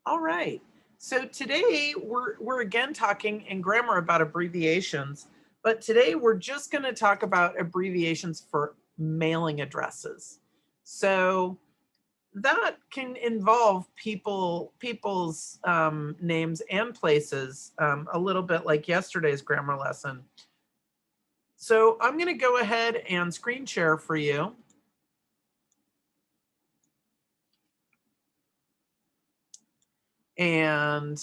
All right. So today we're again talking in grammar about abbreviations, but today we're just going to talk about abbreviations for mailing addresses. So that can involve people's names and places, a little bit like yesterday's grammar lesson. So I'm going to go ahead and screen share for you. And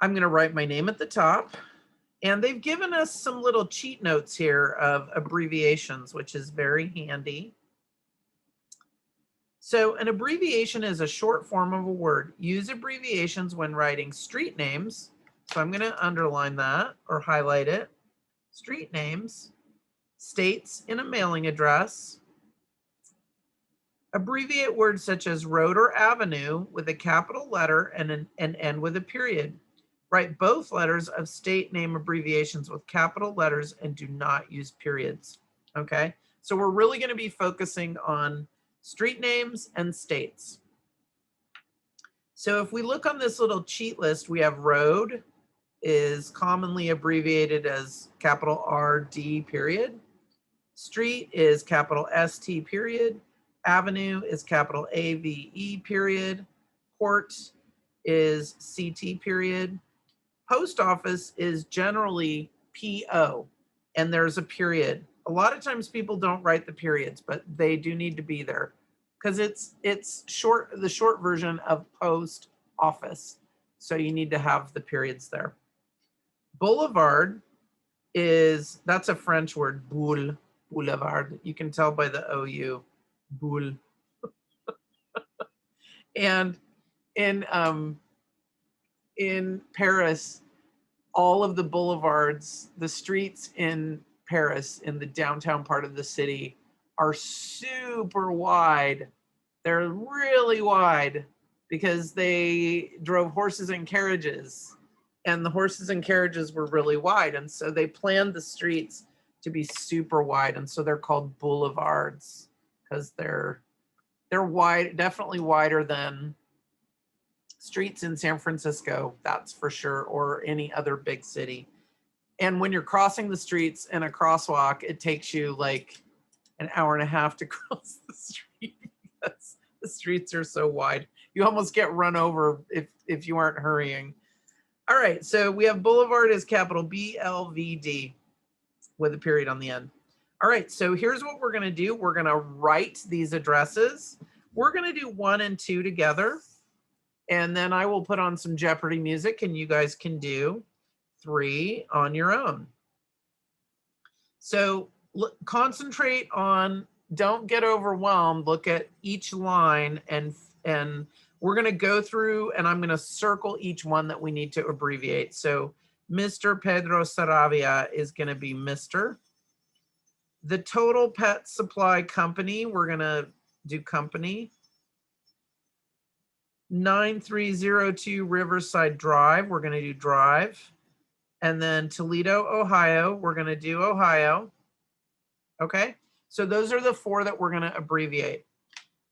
I'm going to write my name at the top. And they've given us some little cheat notes here of abbreviations, which is very handy. So an abbreviation is a short form of a word. Use abbreviations when writing street names. So I'm going to underline that or highlight it. Street names, states in a mailing address. Abbreviate words such as road or avenue with a capital letter and end with a period. Write both letters of state name abbreviations with capital letters and do not use periods. Okay, so we're really going to be focusing on street names and states. So if we look on this little cheat list, we have road is commonly abbreviated as capital RD period. Street is capital ST period. Avenue is capital AVE period. Court is CT period. Post office is generally PO, and there's a period. A lot of times people don't write the periods, but they do need to be there because it's short, the short version of post office. So you need to have the periods there. Boulevard is, that's a French word, boulevard. You can tell by the OU, boule. And in Paris, all of the boulevards, the streets in Paris, in the downtown part of the city, are super wide. They're really wide because they drove horses and carriages, and the horses and carriages were really wide. And so they planned the streets to be super wide. And so they're called boulevards because they're wide, definitely wider than streets in San Francisco, that's for sure, or any other big city. And when you're crossing the streets in a crosswalk, it takes you like an hour and a half to cross the street because the streets are so wide. You almost get run over if you aren't hurrying. All right, so we have boulevard is capital BLVD with a period on the end. All right, so here's what we're going to do. We're going to write these addresses. We're going to do 1 and 2 together. And then I will put on some Jeopardy music and you guys can do 3 on your own. So concentrate on, don't get overwhelmed. Look at each line and we're going to go through and I'm going to circle each one that we need to abbreviate. So Mr. Pedro Saravia is going to be Mr. The Total Pet Supply Company, we're going to do company. 9302 Riverside Drive, we're going to do drive. And then Toledo, Ohio, we're going to do Ohio. Okay, so those are the 4 that we're going to abbreviate.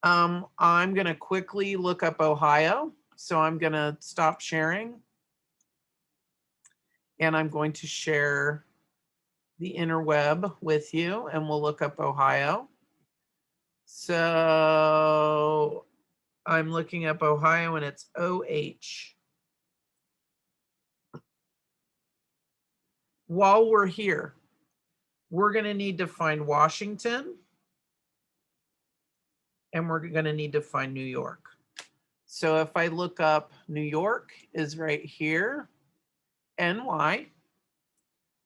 I'm going to quickly look up Ohio. So I'm going to stop sharing. And I'm going to share the interweb with you and we'll look up Ohio. So I'm looking up Ohio and it's OH. While we're here, we're going to need to find Washington and we're going to need to find New York. So if I look up New York is right here, NY.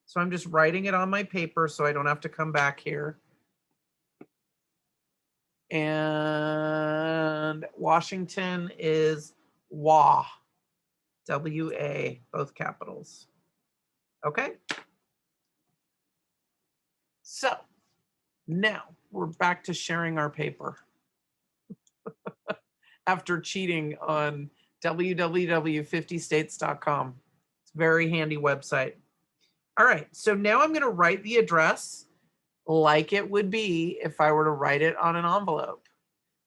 So I'm just writing it on my paper so I don't have to come back here. And Washington is WA, W-A, both capitals. Okay. So now we're back to sharing our paper after cheating on www.50states.com. It's a very handy website. All right, so now I'm going to write the address like it would be if I were to write it on an envelope.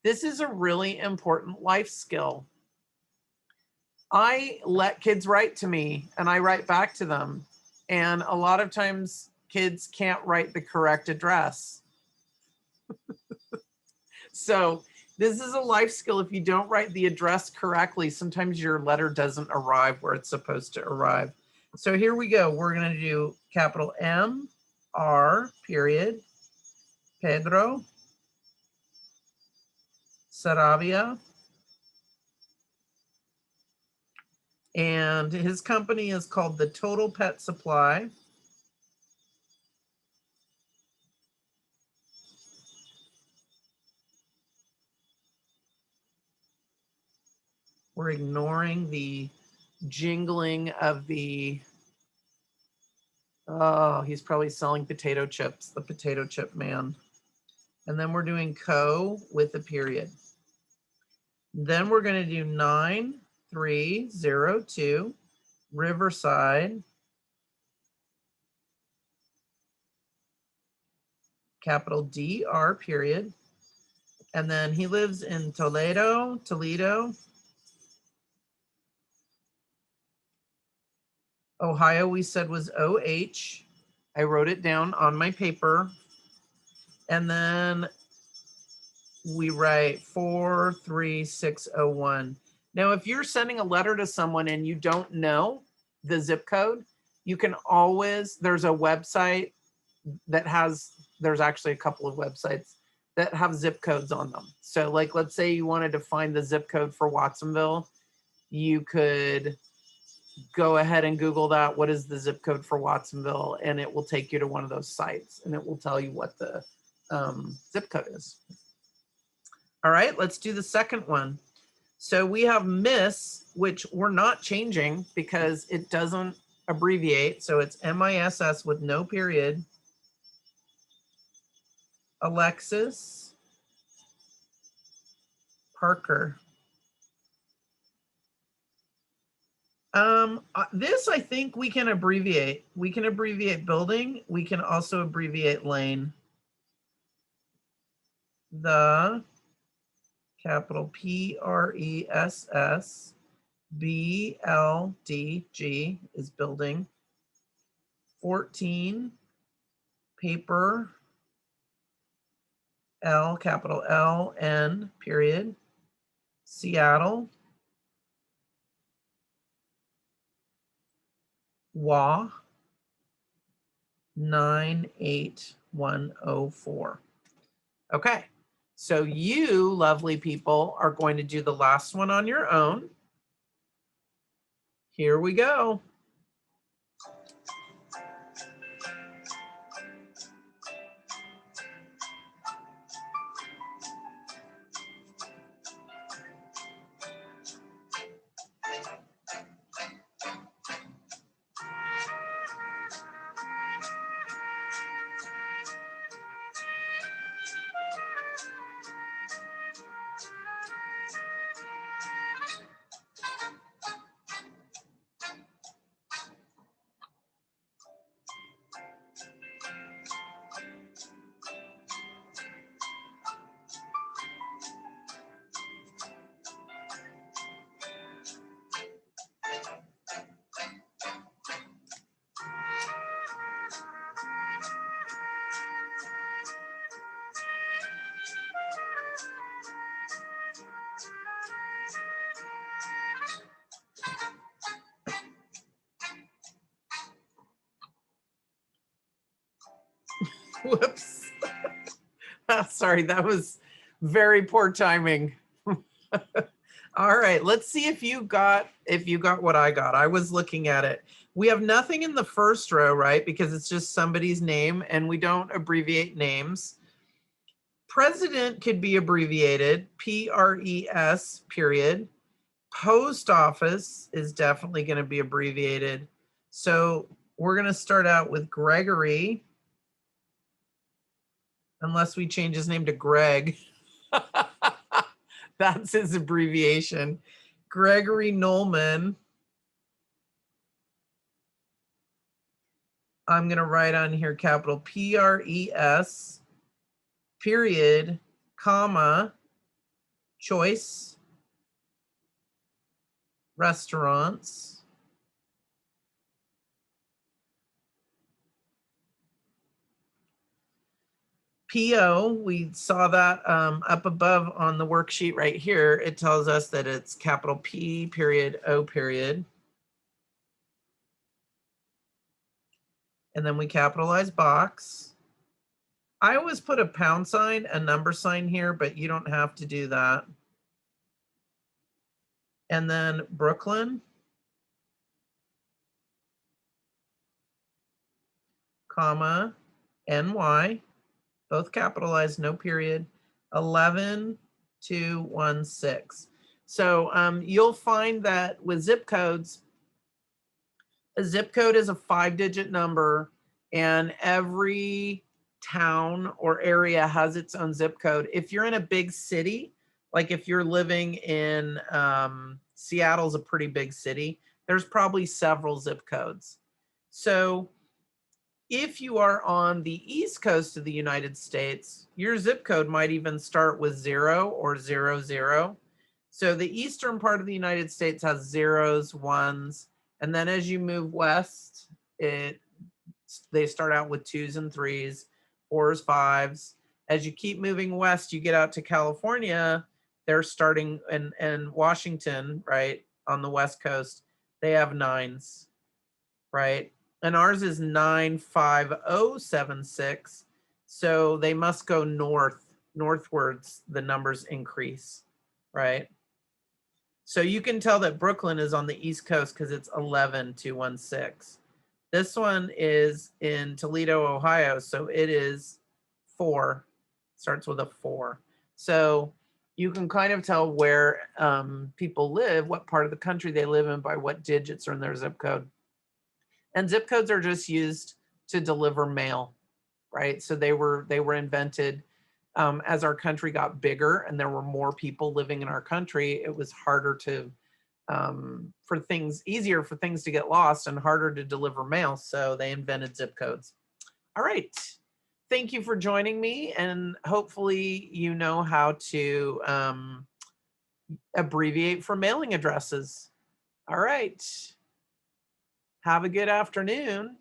This is a really important life skill. I let kids write to me and I write back to them. And a lot of times kids can't write the correct address. So this is a life skill. If you don't write the address correctly, sometimes your letter doesn't arrive where it's supposed to arrive. So here we go. We're going to do capital M, R, period, Pedro, Saravia. And his company is called the Total Pet Supply. We're ignoring the jingling of the, oh, he's probably selling potato chips, the potato chip man. And then we're doing co with a period. Then we're going to do 9302 Riverside, capital DR, period. And then he lives in Toledo. Ohio, we said was OH. I wrote it down on my paper. And then we write 43601. Now, if you're sending a letter to someone and you don't know the zip code, you can always, there's a website that has, there's actually a couple of websites that have zip codes on them. So like, let's say you wanted to find the zip code for Watsonville, you could go ahead and Google that. What is the zip code for Watsonville? And it will take you to one of those sites and it will tell you what the zip code is. All right, let's do the second one. So we have Miss, which we're not changing because it doesn't abbreviate. So it's MISS with no period. Alexis Parker. This I think we can abbreviate. We can abbreviate building. We can also abbreviate lane. The capital PRESS BLDG is building. 14 paper L, capital LN, period, Seattle, WA 98104. Okay, so you lovely people are going to do the last one on your own. Here we go. Whoops. Sorry, that was very poor timing. All right, let's see if you got what I got. I was looking at it. We have nothing in the first row, right? Because it's just somebody's name and we don't abbreviate names. President could be abbreviated, PRES, period. Post office is definitely going to be abbreviated. So we're going to start out with Gregory, unless we change his name to Greg. That's his abbreviation. Gregory Nolman. I'm going to write on here capital PRES, period, comma, choice. restaurants. PO, we saw that up above on the worksheet right here. It tells us that it's capital P period O period. And then we capitalize box. I always put a pound sign, a number sign here, but you don't have to do that. And then Brooklyn, comma, NY, both capitalized, no period, 11216. So you'll find that with zip codes, a zip code is a 5-digit number, and every town or area has its own zip code. If you're in a big city, like if you're living in Seattle's a pretty big city, there's probably several zip codes. So if you are on the East Coast of the United States, your zip code might even start with 0 or 00. So the eastern part of the United States has zeros, ones, and then as you move west, they start out with 2s and 3s, 4s, 5s. As you keep moving west, you get out to California, they're starting, and Washington, right, on the West Coast, they have 9s, right? And ours is 95076. So they must go northwards, the numbers increase, right? So you can tell that Brooklyn is on the East Coast because it's 11216. This one is in Toledo, Ohio. So it is 4, starts with a 4. So you can kind of tell where people live, what part of the country they live in by what digits are in their zip code. And zip codes are just used to deliver mail, right? So they were invented as our country got bigger and there were more people living in our country. It was harder to easier for things to get lost and harder to deliver mail. So they invented zip codes. All right. Thank you for joining me, and hopefully you know how to abbreviate for mailing addresses. All right. Have a good afternoon.